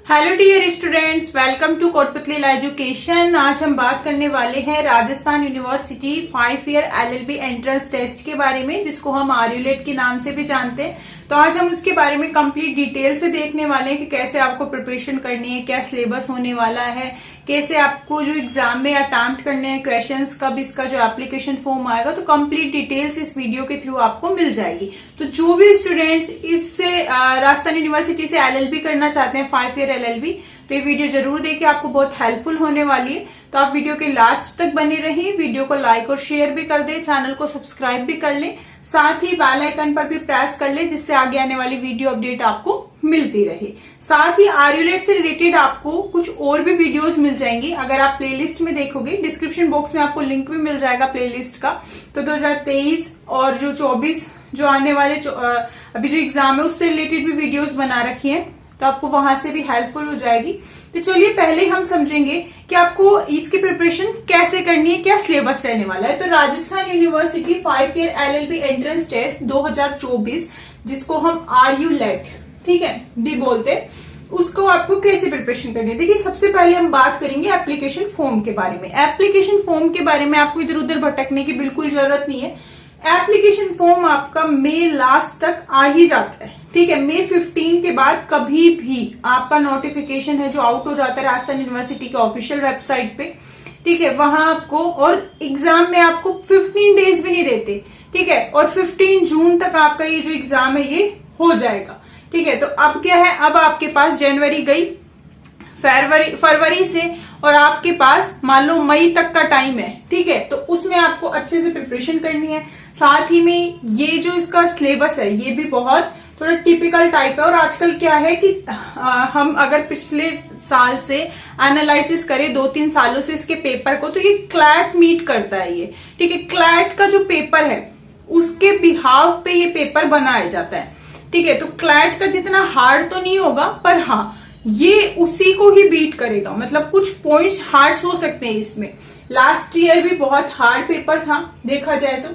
Hello dear students, welcome to Kotputli education. आज हम बात करने वाले हैं Rajasthan university 5 year LLB entrance test के बारे में, जिसको हम आर्यूलेट के नाम से भी जानते हैं। तो आज हम उसके बारे में कंप्लीट डिटेल से देखने वाले हैं कि कैसे आपको प्रिपरेशन करनी है, क्या सिलेबस होने वाला है, कैसे आपको जो एग्जाम में अटेम्प्ट करने हैं क्वेश्चंस, कब इसका जो एप्लीकेशन फॉर्म आएगा। तो कंप्लीट डिटेल्स इस वीडियो के थ्रू आपको मिल जाएगी। तो जो भी स्टूडेंट्स इससे राजस्थान यूनिवर्सिटी से LLB करना चाहते हैं 5 ईयर LLB, तो ये वीडियो जरूर देखिए, आपको बहुत हेल्पफुल होने वाली है। तो आप वीडियो के लास्ट तक बने रहिए, वीडियो को लाइक और शेयर भी कर दे, चैनल को सब्सक्राइब भी कर ले, साथ ही बेल आइकन पर भी प्रेस कर ले, जिससे आगे आने वाली वीडियो अपडेट आपको मिलती रहे। साथ ही आर्यूलेट से रिलेटेड आपको कुछ और भी वीडियोस मिल जाएंगी। अगर आप प्लेलिस्ट में देखोगे, डिस्क्रिप्शन बॉक्स में आपको लिंक भी मिल जाएगा प्लेलिस्ट का। तो 2023 और जो 24 जो आने वाले अभी जो एग्जाम है उससे रिलेटेड भी वीडियोस बना रखी है, तो आपको वहां से भी हेल्पफुल हो जाएगी। तो चलिए पहले हम समझेंगे कि आपको इसकी प्रिपरेशन कैसे करनी है, क्या सिलेबस रहने वाला है। तो Rajasthan university 5 year LLB entrance test 2024, जिसको हम आर्यूलेट, ठीक है, डी बोलते हैं, उसको आपको कैसे प्रिपरेशन करनी है। देखिए, सबसे पहले हम बात करेंगे एप्लीकेशन फॉर्म के बारे में। एप्लीकेशन फॉर्म के बारे में आपको इधर उधर भटकने की बिल्कुल जरूरत नहीं है। एप्लीकेशन फॉर्म आपका मई लास्ट तक आ ही जाता है, ठीक है। मई 15 के बाद कभी भी आपका नोटिफिकेशन है जो आउट हो जाता है राजस्थान यूनिवर्सिटी के ऑफिशियल वेबसाइट पे, ठीक है, वहां आपको, और एग्जाम में आपको 15 डेज भी नहीं देते, ठीक है। और 15 जून तक आपका ये जो एग्जाम है ये हो जाएगा, ठीक है। तो अब क्या है, अब आपके पास जनवरी गई, फरवरी से, और आपके पास मान लो मई तक का टाइम है, ठीक है। तो उसमें आपको अच्छे से प्रिपरेशन करनी है। साथ ही में ये जो इसका सिलेबस है ये भी बहुत थोड़ा टिपिकल टाइप है। और आजकल क्या है कि हम अगर पिछले साल से एनालिसिस करें, 2-3 सालों से इसके पेपर को, तो ये क्लैट मीट करता है ये, ठीक है। क्लैट का जो पेपर है उसके बिहाव पे ये पेपर बनाया जाता है, ठीक है। तो क्लैट का जितना हार्ड तो नहीं होगा, पर हाँ ये उसी को ही बीट करेगा। मतलब कुछ पॉइंट्स हार्ड हो सकते हैं इसमें। लास्ट ईयर भी बहुत हार्ड पेपर था देखा जाए तो,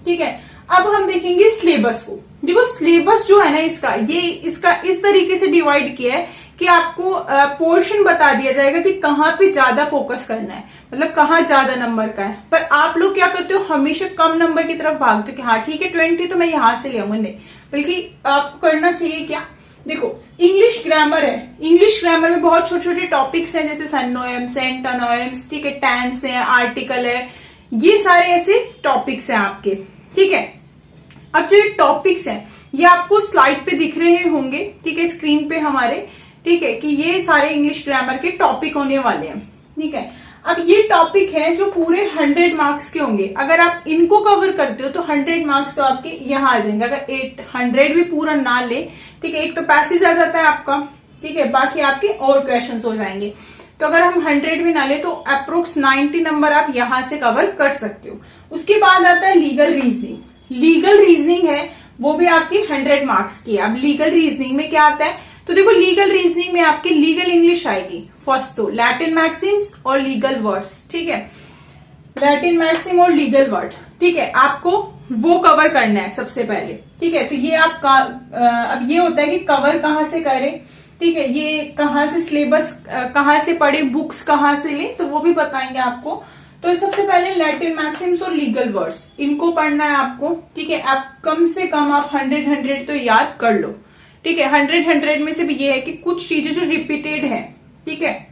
ठीक है। अब हम देखेंगे सिलेबस को। देखो, सिलेबस जो है ना इसका इस तरीके से डिवाइड किया है कि आपको पोर्शन बता दिया जाएगा कि कहाँ पे ज्यादा फोकस करना है, मतलब कहाँ ज्यादा नंबर का है। पर आप लोग क्या करते हो, हमेशा कम नंबर की तरफ भागते हो कि हाँ ठीक है 20 तो मैं यहां से ले आऊंगा। नहीं, बल्कि आपको करना चाहिए क्या, देखो, इंग्लिश ग्रामर है। इंग्लिश ग्रामर में बहुत छोटे छोटे टॉपिक्स हैं, जैसे सनोएम्स, एंटोनोएम्स, ठीक है, टेंस है, आर्टिकल है, ये सारे ऐसे टॉपिक्स हैं आपके, ठीक है। अब जो ये टॉपिक्स हैं ये आपको स्लाइड पे दिख रहे होंगे, ठीक है, स्क्रीन पे हमारे, ठीक है, कि ये सारे इंग्लिश ग्रामर के टॉपिक होने वाले हैं, ठीक है। अब ये टॉपिक है जो पूरे 100 मार्क्स के होंगे। अगर आप इनको कवर करते हो तो 100 मार्क्स तो आपके यहाँ आ जाएंगे। अगर 800 भी पूरा ना ले, ठीक है, एक तो पैसेज आ जाता है आपका, ठीक है, बाकी आपके और क्वेश्चंस हो जाएंगे। तो अगर हम 100 भी ना ले तो अप्रोक्स 90 नंबर आप यहां से कवर कर सकते हो। उसके बाद आता है लीगल रीजनिंग। लीगल रीजनिंग है वो भी आपकी 100 मार्क्स की है। अब लीगल रीजनिंग में क्या आता है, तो देखो, लीगल रीजनिंग में आपकी लीगल इंग्लिश आएगी फर्स्ट, तो लैटिन मैक्सिम्स और लीगल वर्ड्स, ठीक है, लैटिन मैक्सिम और लीगल वर्ड, ठीक है, आपको वो कवर करना है सबसे पहले, ठीक है। तो ये आपका अब ये होता है कि कवर कहाँ से करें, ठीक है, ये कहाँ से सिलेबस कहाँ से पढ़े, बुक्स कहाँ से लें, तो वो भी बताएंगे आपको। तो सबसे पहले लैटिन मैक्सिम्स और लीगल वर्ड्स, इनको पढ़ना है आपको, ठीक है। आप कम से कम आप 100 तो याद कर लो, ठीक है। 100 में से भी ये है कि कुछ चीजें जो रिपीटेड है, ठीक है,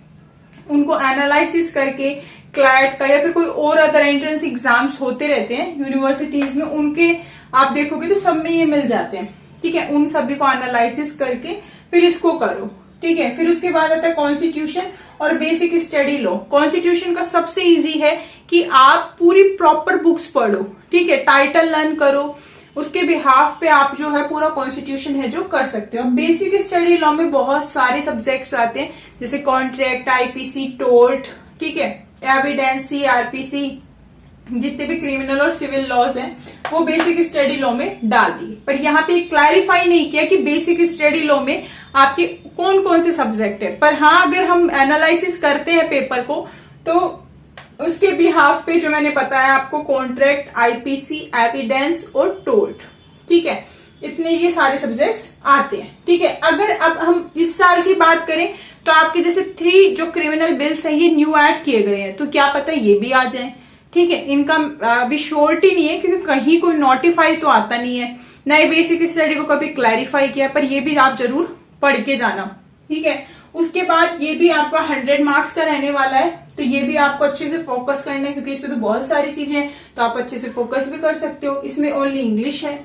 उनको एनालिसिस करके क्लैट का या फिर कोई और अदर एंट्रेंस एग्जाम्स होते रहते हैं यूनिवर्सिटीज में, उनके आप देखोगे तो सब में ये मिल जाते हैं, ठीक है। उन सभी को एनालिसिस करके फिर इसको करो, ठीक है। फिर उसके बाद आता है कॉन्स्टिट्यूशन और बेसिक स्टडी लो। कॉन्स्टिट्यूशन का सबसे इजी है कि आप पूरी प्रॉपर बुक्स पढ़ो, ठीक है, टाइटल लर्न करो, उसके बिहाफ पे आप जो है पूरा कॉन्स्टिट्यूशन है जो कर सकते हो। बेसिक स्टडी लॉ में बहुत सारे सब्जेक्ट्स आते हैं, जैसे कॉन्ट्रैक्ट, IPC, टोर्ट, ठीक है, एविडेंस, CRPC, जितने भी क्रिमिनल और सिविल लॉज हैं वो बेसिक स्टडी लॉ में डाल दिए। पर यहाँ पे क्लैरिफाई नहीं किया कि बेसिक स्टडी लॉ में आपके कौन कौन से सब्जेक्ट है। पर हाँ, अगर हम एनालिसिस करते हैं पेपर को तो उसके बिहाफ पे जो मैंने बताया आपको, कॉन्ट्रैक्ट, IPC, एविडेंस और टोर्ट, ठीक है, इतने ये सारे सब्जेक्ट्स आते हैं। ठीक है, अगर अब हम इस साल की बात करें तो आपके जैसे 3 जो क्रिमिनल बिल्स हैं ये न्यू ऐड किए गए हैं, तो क्या पता ये भी आ जाए। ठीक है, इनका अभी श्योरिटी नहीं है क्योंकि कहीं कोई नोटिफाई तो आता नहीं है, नए बेसिक स्टडी को कभी क्लैरिफाई किया, पर ये भी आप जरूर पढ़ के जाना। ठीक है, उसके बाद ये भी आपका 100 मार्क्स का रहने वाला है, तो ये भी आपको अच्छे से फोकस करना है क्योंकि इसमें तो बहुत सारी चीजें हैं, तो आप अच्छे से फोकस भी कर सकते हो। इसमें ओनली इंग्लिश है।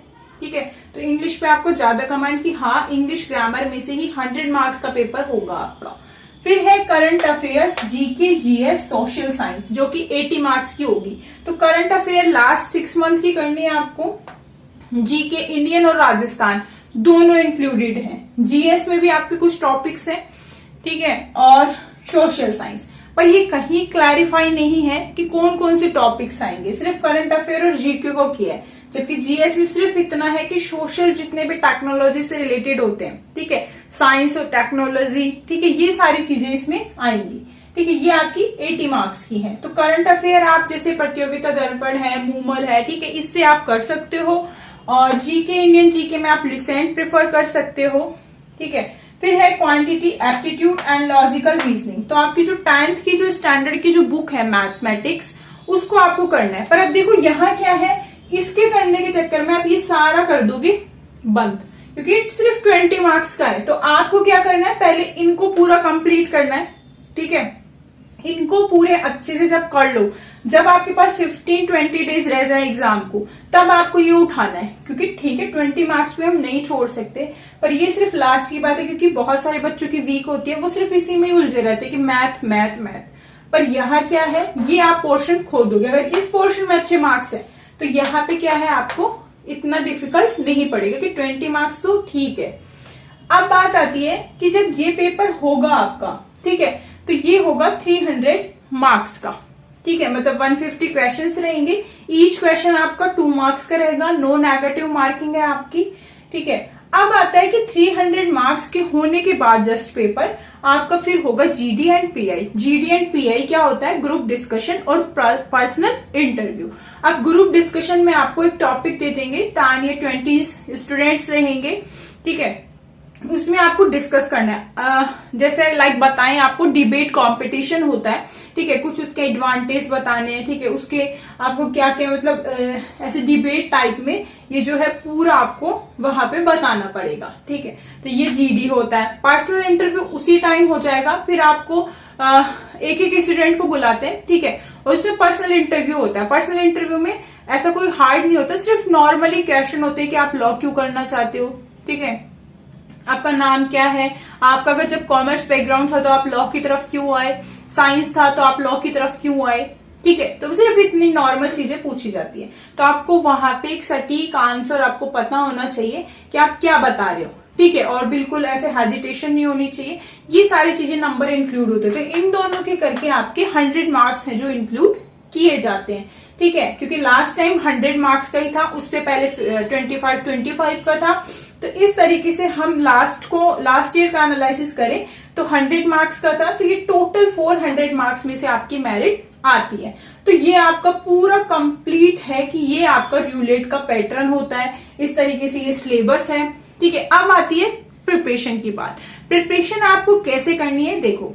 ठीक है, तो इंग्लिश पे आपको ज्यादा कमांड की हाँ इंग्लिश ग्रामर में से ही 100 मार्क्स का पेपर होगा आपका। फिर है current affairs, GK, GS, social science, जो कि 80 मार्क्स की होगी। तो करंट अफेयर लास्ट 6 मंथ की करनी है आपको। जीके इंडियन और राजस्थान दोनों इंक्लूडेड हैं। जीएस में भी आपके कुछ टॉपिक्स हैं। ठीक है, और सोशल साइंस पर ये कहीं क्लैरिफाई नहीं है कि कौन कौन से टॉपिक्स आएंगे, सिर्फ करंट अफेयर और जीके को किया है। जबकि जीएस में सिर्फ इतना है कि सोशल जितने भी टेक्नोलॉजी से रिलेटेड होते हैं, ठीक है, साइंस और टेक्नोलॉजी, ठीक है, ये सारी चीजें इसमें आएंगी। ठीक है, ये आपकी 80 मार्क्स की है। तो करंट अफेयर आप जैसे प्रतियोगिता दर्पण है, मूमल है, ठीक है, इससे आप कर सकते हो। और जीके इंडियन जीके में आप लिसेंट प्रेफर कर सकते हो। ठीक है, फिर है quantity aptitude and logical reasoning. तो आपकी जो 10th की जो स्टैंडर्ड की जो बुक है मैथमेटिक्स, उसको आपको करना है। पर अब देखो यहाँ क्या है, इसके करने के चक्कर में आप ये सारा कर दोगे बंद, क्योंकि सिर्फ 20 मार्क्स का है। तो आपको क्या करना है, पहले इनको पूरा कंप्लीट करना है। ठीक है, इनको पूरे अच्छे से जब कर लो, जब आपके पास 15-20 डेज रह जाए एग्जाम को, तब आपको ये उठाना है। क्योंकि ठीक है 20 मार्क्स पे हम नहीं छोड़ सकते, पर ये सिर्फ लास्ट की बात है क्योंकि बहुत सारे बच्चों की वीक होती है, वो सिर्फ इसी में ही उलझे रहते हैं कि मैथ मैथ मैथ। पर यहाँ क्या है, ये आप पोर्शन खो दोगे। अगर इस पोर्शन में अच्छे मार्क्स है तो यहाँ पे क्या है, आपको इतना डिफिकल्ट नहीं पड़ेगा कि 20 मार्क्स तो ठीक है। अब बात आती है कि जब ये पेपर होगा आपका, ठीक है, तो ये होगा 300 मार्क्स का। ठीक है, मतलब 150 क्वेश्चंस रहेंगे, ईच क्वेश्चन आपका 2 मार्क्स का रहेगा, नो नेगेटिव मार्किंग है आपकी। ठीक है, अब आता है कि 300 मार्क्स के होने के बाद जस्ट पेपर आपका फिर होगा GD and pi. GD and pi क्या होता है, ग्रुप डिस्कशन और पर्सनल इंटरव्यू। अब ग्रुप डिस्कशन में आपको एक टॉपिक दे देंगे, 20 स्टूडेंट्स रहेंगे। ठीक है, उसमें आपको डिस्कस करना है, जैसे लाइक बताएं आपको डिबेट कंपटीशन होता है। ठीक है, कुछ उसके एडवांटेज बताने हैं। ठीक है, उसके आपको क्या क्या मतलब ऐसे डिबेट टाइप में ये जो है पूरा आपको वहां पे बताना पड़ेगा। ठीक है, तो ये जीडी होता है। पर्सनल इंटरव्यू उसी टाइम हो जाएगा, फिर आपको एक एक स्टूडेंट को बुलाते हैं। ठीक है, और उसमें पर्सनल इंटरव्यू होता है। पर्सनल इंटरव्यू में ऐसा कोई हार्ड नहीं होता, सिर्फ नॉर्मली क्वेश्चन होते हैं कि आप लॉ क्यों करना चाहते हो। ठीक है, आपका नाम क्या है, आपका अगर जब कॉमर्स बैकग्राउंड था तो आप लॉ की तरफ क्यों आए, साइंस था तो आप लॉ की तरफ क्यों आए। ठीक है, तो सिर्फ इतनी नॉर्मल चीजें पूछी जाती है। तो आपको वहां पे एक सटीक आंसर आपको पता होना चाहिए कि आप क्या बता रहे हो। ठीक है, और बिल्कुल ऐसे हेजिटेशन नहीं होनी चाहिए। ये सारी चीजें नंबर इंक्लूड होते हैं। तो इन दोनों के करके आपके 100 मार्क्स हैं जो इंक्लूड किए जाते हैं। ठीक है, क्योंकि लास्ट टाइम 100 मार्क्स का ही था, उससे पहले 25 का था। तो इस तरीके से हम लास्ट ईयर का एनालिसिस करें तो 100 मार्क्स का था, तो ये टोटल 400 मार्क्स में से आपकी मेरिट आती है। तो ये आपका पूरा कंप्लीट है कि ये आपका र्यूलेट का पैटर्न होता है, इस तरीके से ये सिलेबस है। ठीक है, अब आती है प्रिपरेशन की बात। प्रिपरेशन आपको कैसे करनी है, देखो,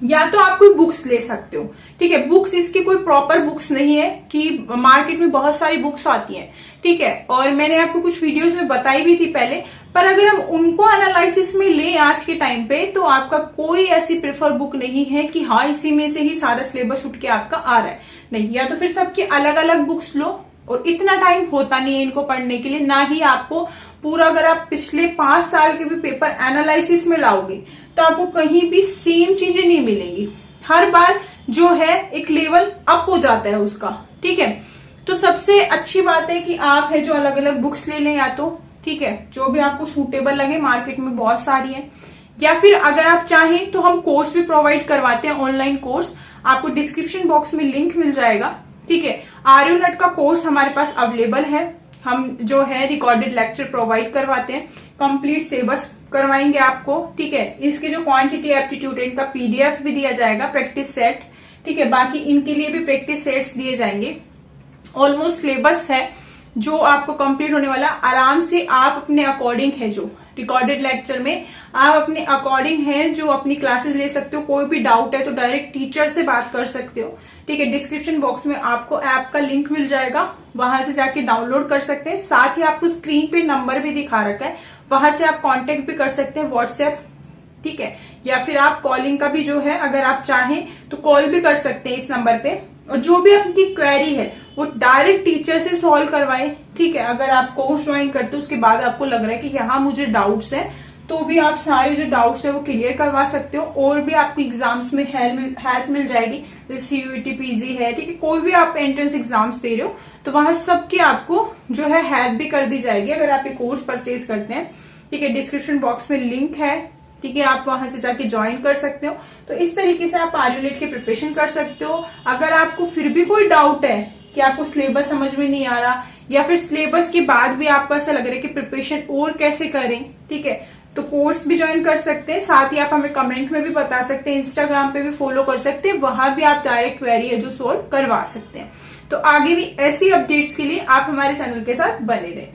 या तो आप कोई बुक्स ले सकते हो। ठीक है, बुक्स इसकी कोई प्रॉपर बुक्स नहीं है कि मार्केट में बहुत सारी बुक्स आती हैं। ठीक है, और मैंने आपको कुछ वीडियोस में बताई भी थी पहले, पर अगर हम उनको एनालिसिस में ले आज के टाइम पे, तो आपका कोई ऐसी प्रेफर बुक नहीं है कि हाँ इसी में से ही सारा सिलेबस उठ के आपका आ रहा है। नहीं, या तो फिर सबकी अलग अलग बुक्स लो, और इतना टाइम होता नहीं है इनको पढ़ने के लिए, ना ही आपको पूरा, अगर आप पिछले 5 साल के भी पेपर एनालिसिस में लाओगे तो आपको कहीं भी सेम चीजें नहीं मिलेंगी। हर बार जो है एक लेवल अप हो जाता है उसका। ठीक है, तो सबसे अच्छी बात है कि आप है जो अलग अलग बुक्स ले लें, या तो ठीक है जो भी आपको सूटेबल लगे, मार्केट में बहुत सारी है। या फिर अगर आप चाहें तो हम कोर्स भी प्रोवाइड करवाते हैं, ऑनलाइन कोर्स, आपको डिस्क्रिप्शन बॉक्स में लिंक मिल जाएगा। ठीक है, आर्योनेट का कोर्स हमारे पास अवेलेबल है। हम जो है रिकॉर्डेड लेक्चर प्रोवाइड करवाते हैं, कंप्लीट सिलेबस करवाएंगे आपको। ठीक है, इसकी जो क्वांटिटी एप्टीट्यूड इनका पीडीएफ भी दिया जाएगा, प्रैक्टिस सेट। ठीक है, बाकी इनके लिए भी प्रैक्टिस सेट्स दिए जाएंगे। ऑलमोस्ट सिलेबस है जो आपको कंप्लीट होने वाला, आराम से आप अपने अकॉर्डिंग है जो रिकॉर्डेड लेक्चर में आप अपने अकॉर्डिंग है जो अपनी क्लासेस ले सकते हो। कोई भी डाउट है तो डायरेक्ट टीचर से बात कर सकते हो, ठीक है। डिस्क्रिप्शन बॉक्स में आपको ऐप का लिंक मिल जाएगा, वहां से जाके डाउनलोड कर सकते हैं। साथ ही आपको स्क्रीन पे नंबर भी दिखा रखा है, वहां से आप कांटेक्ट भी कर सकते हैं, व्हाट्सएप, ठीक है। या फिर आप कॉलिंग का भी जो है, अगर आप चाहें तो कॉल भी कर सकते हैं इस नंबर पे। और जो भी आपकी क्वेरी है वो डायरेक्ट टीचर से सॉल्व करवाए, ठीक है। अगर आप कोर्स ज्वाइन करते हो उसके बाद आपको लग रहा है कि यहाँ मुझे डाउट्स हैं, तो भी आप सारे जो डाउट्स है वो क्लियर करवा सकते हो। और भी आपको एग्जाम्स में हेल्प मिल जाएगी, जैसे सीयूईटी, पीजी है, ठीक है। कोई भी आप एंट्रेंस एग्जाम्स दे रहे हो तो वहां सबकी आपको जो है हेल्प भी कर दी जाएगी अगर आप ये कोर्स परचेज करते हैं, ठीक है। डिस्क्रिप्शन बॉक्स में लिंक है, ठीक है, आप वहां से जाके ज्वाइन कर सकते हो। तो इस तरीके से आप आरयूलेट की प्रिपरेशन कर सकते हो। अगर आपको फिर भी कोई डाउट है कि आपको सिलेबस समझ में नहीं आ रहा, या फिर सिलेबस के बाद भी आपको ऐसा लग रहा है कि प्रिपरेशन और कैसे करें, ठीक है, तो कोर्स भी ज्वाइन कर सकते हैं। साथ ही आप हमें कमेंट में भी बता सकते हैं, इंस्टाग्राम पे भी फॉलो कर सकते हैं, वहां भी आप डायरेक्ट क्वेरी है जो सोल्व करवा सकते हैं। तो आगे भी ऐसी अपडेट्स के लिए आप हमारे चैनल के साथ बने रहें।